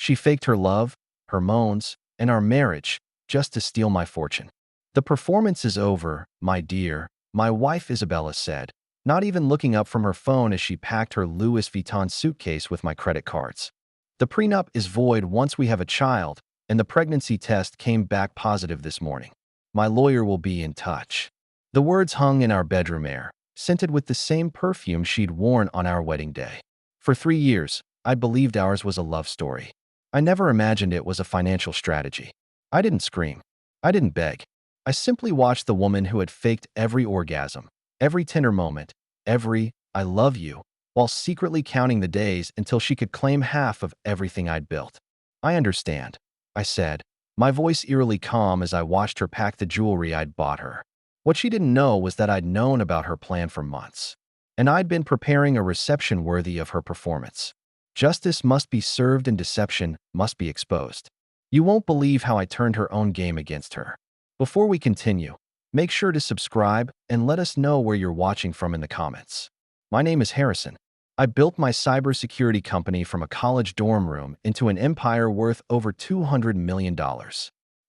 She faked her love, her moans, and our marriage just to steal my fortune. The performance is over, my dear, my wife Isabella said, not even looking up from her phone as she packed her Louis Vuitton suitcase with my credit cards. The prenup is void once we have a child, and the pregnancy test came back positive this morning. My lawyer will be in touch. The words hung in our bedroom air, scented with the same perfume she'd worn on our wedding day. For 3 years, I believed ours was a love story. I never imagined it was a financial strategy. I didn't scream. I didn't beg. I simply watched the woman who had faked every orgasm, every tender moment, every "I love you," while secretly counting the days until she could claim half of everything I'd built. I understand, I said, my voice eerily calm as I watched her pack the jewelry I'd bought her. What she didn't know was that I'd known about her plan for months, and I'd been preparing a reception worthy of her performance. Justice must be served and deception must be exposed. You won't believe how I turned her own game against her. Before we continue, make sure to subscribe and let us know where you're watching from in the comments. My name is Harrison. I built my cybersecurity company from a college dorm room into an empire worth over $200 million.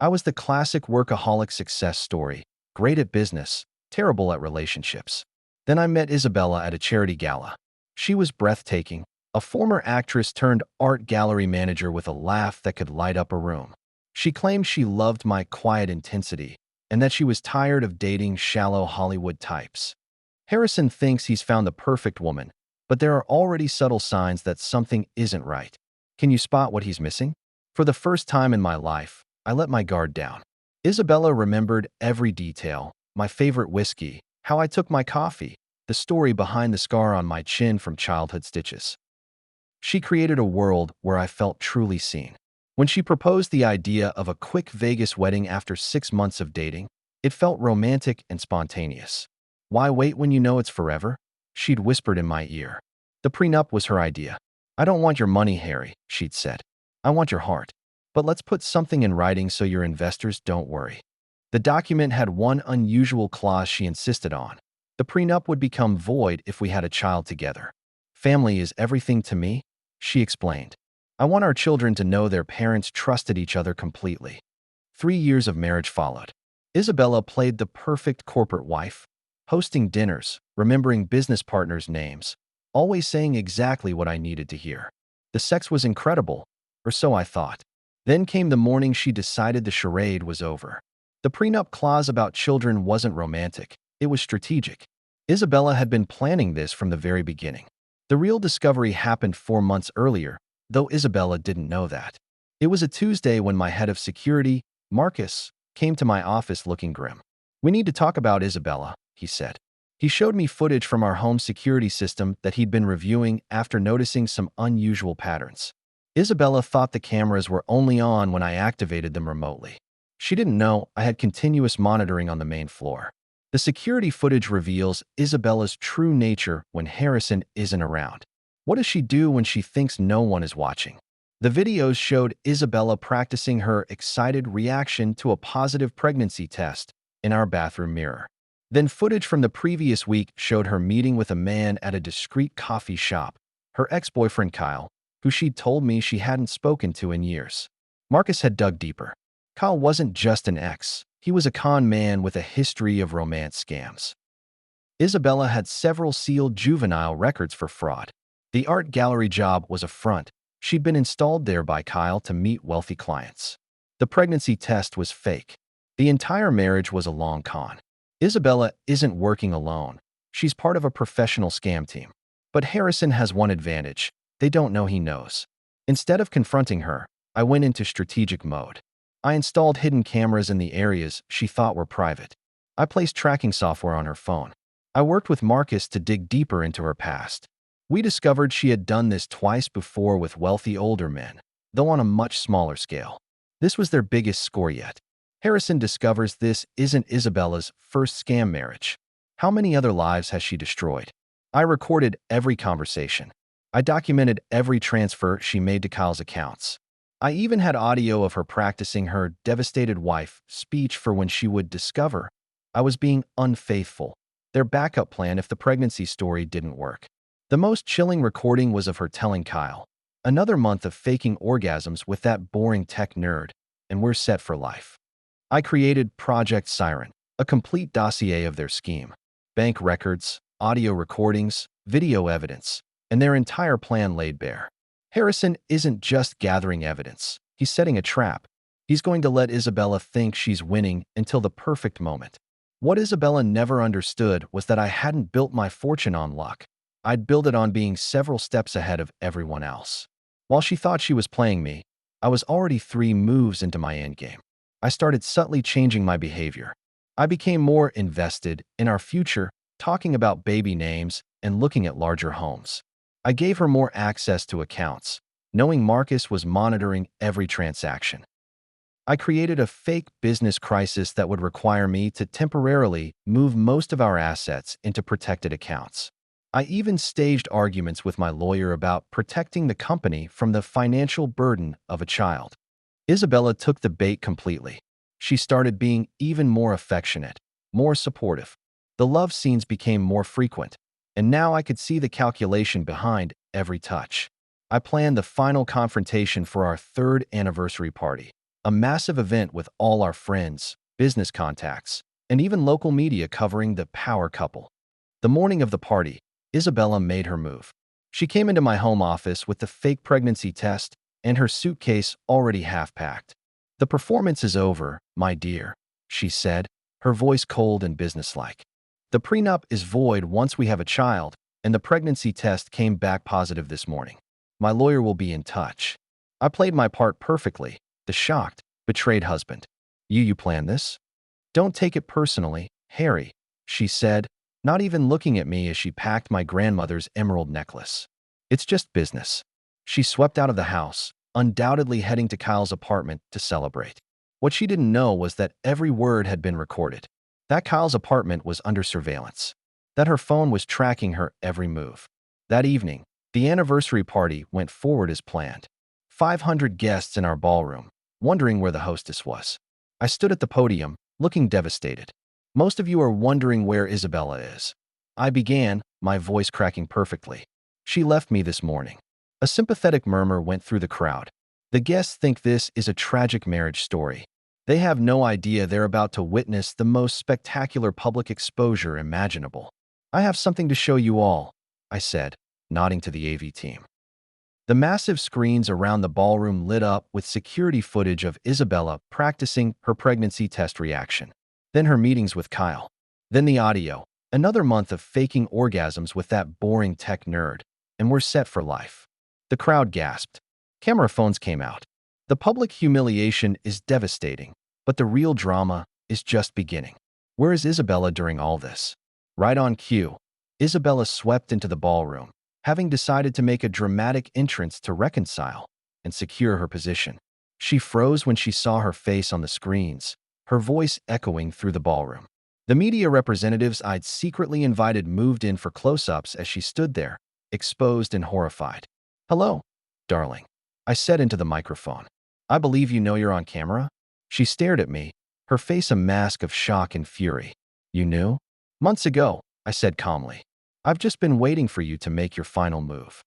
I was the classic workaholic success story, great at business, terrible at relationships. Then I met Isabella at a charity gala. She was breathtaking, a former actress turned art gallery manager with a laugh that could light up a room. She claimed she loved my quiet intensity and that she was tired of dating shallow Hollywood types. Harrison thinks he's found the perfect woman, but there are already subtle signs that something isn't right. Can you spot what he's missing? For the first time in my life, I let my guard down. Isabella remembered every detail, my favorite whiskey, how I took my coffee, the story behind the scar on my chin from childhood stitches. She created a world where I felt truly seen. When she proposed the idea of a quick Vegas wedding after 6 months of dating, it felt romantic and spontaneous. Why wait when you know it's forever? She'd whispered in my ear. The prenup was her idea. I don't want your money, Harry, she'd said. I want your heart. But let's put something in writing so your investors don't worry. The document had one unusual clause she insisted on. The prenup would become void if we had a child together. Family is everything to me, she explained. I want our children to know their parents trusted each other completely. 3 years of marriage followed. Isabella played the perfect corporate wife, hosting dinners, remembering business partners' names, always saying exactly what I needed to hear. The sex was incredible, or so I thought. Then came the morning she decided the charade was over. The prenup clause about children wasn't romantic, it was strategic. Isabella had been planning this from the very beginning. The real discovery happened 4 months earlier, though Isabella didn't know that. It was a Tuesday when my head of security, Marcus, came to my office looking grim. We need to talk about Isabella, he said. He showed me footage from our home security system that he'd been reviewing after noticing some unusual patterns. Isabella thought the cameras were only on when I activated them remotely. She didn't know I had continuous monitoring on the main floor. The security footage reveals Isabella's true nature when Harrison isn't around. What does she do when she thinks no one is watching? The videos showed Isabella practicing her excited reaction to a positive pregnancy test in our bathroom mirror. Then footage from the previous week showed her meeting with a man at a discreet coffee shop, her ex-boyfriend Kyle, who she'd told me she hadn't spoken to in years. Marcus had dug deeper. Kyle wasn't just an ex, he was a con man with a history of romance scams. Isabella had several sealed juvenile records for fraud. The art gallery job was a front. She'd been installed there by Kyle to meet wealthy clients. The pregnancy test was fake. The entire marriage was a long con. Isabella isn't working alone. She's part of a professional scam team. But Harrison has one advantage. They don't know he knows. Instead of confronting her, I went into strategic mode. I installed hidden cameras in the areas she thought were private. I placed tracking software on her phone. I worked with Marcus to dig deeper into her past. We discovered she had done this twice before with wealthy older men, though on a much smaller scale. This was their biggest score yet. Harrison discovers this isn't Isabella's first scam marriage. How many other lives has she destroyed? I recorded every conversation. I documented every transfer she made to Kyle's accounts. I even had audio of her practicing her devastated wife speech for when she would discover I was being unfaithful, their backup plan if the pregnancy story didn't work. The most chilling recording was of her telling Kyle, Another month of faking orgasms with that boring tech nerd, and we're set for life. I created Project Siren, a complete dossier of their scheme. Bank records, audio recordings, video evidence, and their entire plan laid bare. Harrison isn't just gathering evidence. He's setting a trap. He's going to let Isabella think she's winning until the perfect moment. What Isabella never understood was that I hadn't built my fortune on luck. I'd built it on being several steps ahead of everyone else. While she thought she was playing me, I was already 3 moves into my endgame. I started subtly changing my behavior. I became more invested in our future, talking about baby names and looking at larger homes. I gave her more access to accounts, knowing Marcus was monitoring every transaction. I created a fake business crisis that would require me to temporarily move most of our assets into protected accounts. I even staged arguments with my lawyer about protecting the company from the financial burden of a child. Isabella took the bait completely. She started being even more affectionate, more supportive. The love scenes became more frequent, and now I could see the calculation behind every touch. I planned the final confrontation for our 3rd anniversary party, a massive event with all our friends, business contacts, and even local media covering the power couple. The morning of the party, Isabella made her move. She came into my home office with the fake pregnancy test and her suitcase already half-packed. "The performance is over, my dear," she said, her voice cold and businesslike. "The prenup is void once we have a child, and the pregnancy test came back positive this morning. My lawyer will be in touch." I played my part perfectly, the shocked, betrayed husband. You planned this? "Don't take it personally, Harry," she said, not even looking at me as she packed my grandmother's emerald necklace. "It's just business." She swept out of the house, undoubtedly heading to Kyle's apartment to celebrate. What she didn't know was that every word had been recorded, that Kyle's apartment was under surveillance, that her phone was tracking her every move. That evening, the anniversary party went forward as planned. 500 guests in our ballroom, wondering where the hostess was. I stood at the podium, looking devastated. "Most of you are wondering where Isabella is," I began, my voice cracking perfectly. "She left me this morning." A sympathetic murmur went through the crowd. The guests think this is a tragic marriage story. They have no idea they're about to witness the most spectacular public exposure imaginable. "I have something to show you all," I said, nodding to the AV team. The massive screens around the ballroom lit up with security footage of Isabella practicing her pregnancy test reaction. Then her meetings with Kyle. Then the audio. Another month of faking orgasms with that boring tech nerd, and we're set for life. The crowd gasped. Camera phones came out. The public humiliation is devastating, but the real drama is just beginning. Where is Isabella during all this? Right on cue, Isabella swept into the ballroom, having decided to make a dramatic entrance to reconcile and secure her position. She froze when she saw her face on the screens, her voice echoing through the ballroom. The media representatives I'd secretly invited moved in for close-ups as she stood there, exposed and horrified. "Hello, darling," I said into the microphone. "I believe you know you're on camera?" She stared at me, her face a mask of shock and fury. "You knew?" "Months ago," I said calmly. "I've just been waiting for you to make your final move."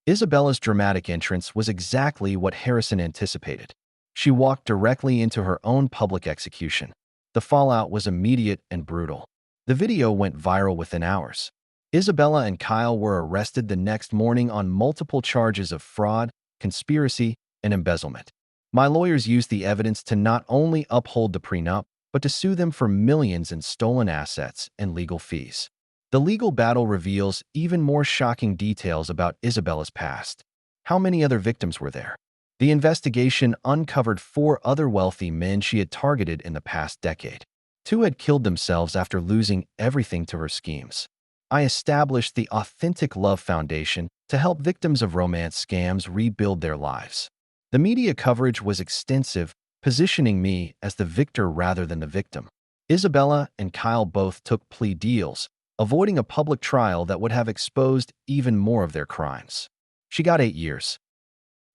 Isabella's dramatic entrance was exactly what Harrison anticipated. She walked directly into her own public execution. The fallout was immediate and brutal. The video went viral within hours. Isabella and Kyle were arrested the next morning on multiple charges of fraud, conspiracy, and embezzlement. My lawyers used the evidence to not only uphold the prenup, but to sue them for millions in stolen assets and legal fees. The legal battle reveals even more shocking details about Isabella's past. How many other victims were there? The investigation uncovered 4 other wealthy men she had targeted in the past decade. 2 had killed themselves after losing everything to her schemes. I established the Authentic Love Foundation to help victims of romance scams rebuild their lives. The media coverage was extensive, positioning me as the victor rather than the victim. Isabella and Kyle both took plea deals, avoiding a public trial that would have exposed even more of their crimes. She got 8 years.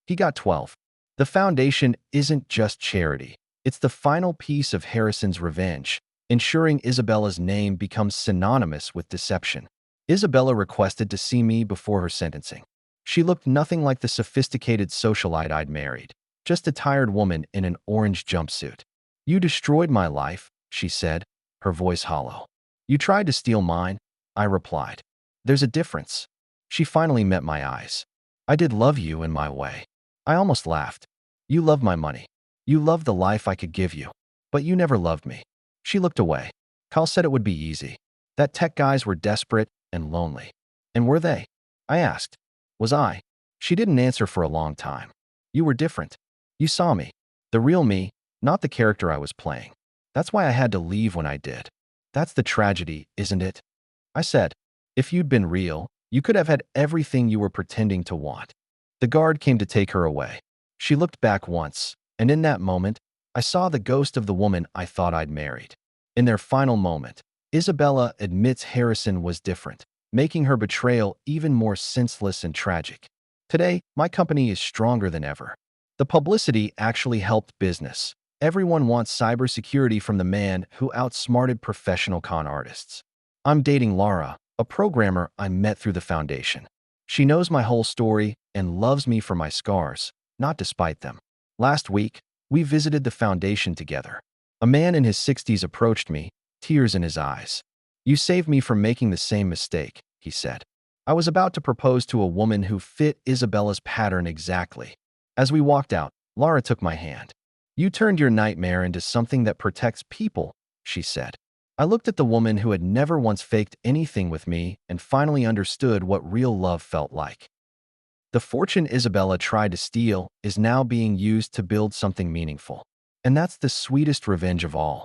He got 12. The foundation isn't just charity. It's the final piece of Harrison's revenge, ensuring Isabella's name becomes synonymous with deception. Isabella requested to see me before her sentencing. She looked nothing like the sophisticated socialite I'd married, just a tired woman in an orange jumpsuit. You destroyed my life, she said, her voice hollow. You tried to steal mine, I replied. There's a difference. She finally met my eyes. I did love you in my way. I almost laughed. You loved my money. You loved the life I could give you. But you never loved me. She looked away. Kyle said it would be easy. That tech guys were desperate and lonely. And were they? I asked. Was I? She didn't answer for a long time. You were different. You saw me. The real me, not the character I was playing. That's why I had to leave when I did. That's the tragedy, isn't it? I said. If you'd been real, you could have had everything you were pretending to want. The guard came to take her away. She looked back once, and in that moment, I saw the ghost of the woman I thought I'd married. In their final moment, Isabella admits Harrison was different, making her betrayal even more senseless and tragic. Today, my company is stronger than ever. The publicity actually helped business. Everyone wants cybersecurity from the man who outsmarted professional con artists. I'm dating Laura, a programmer I met through the foundation. She knows my whole story and loves me for my scars, not despite them. Last week, we visited the foundation together. A man in his 60s approached me, tears in his eyes. You saved me from making the same mistake, he said. I was about to propose to a woman who fit Isabella's pattern exactly. As we walked out, Laura took my hand. You turned your nightmare into something that protects people, she said. I looked at the woman who had never once faked anything with me and finally understood what real love felt like. The fortune Isabella tried to steal is now being used to build something meaningful. And that's the sweetest revenge of all.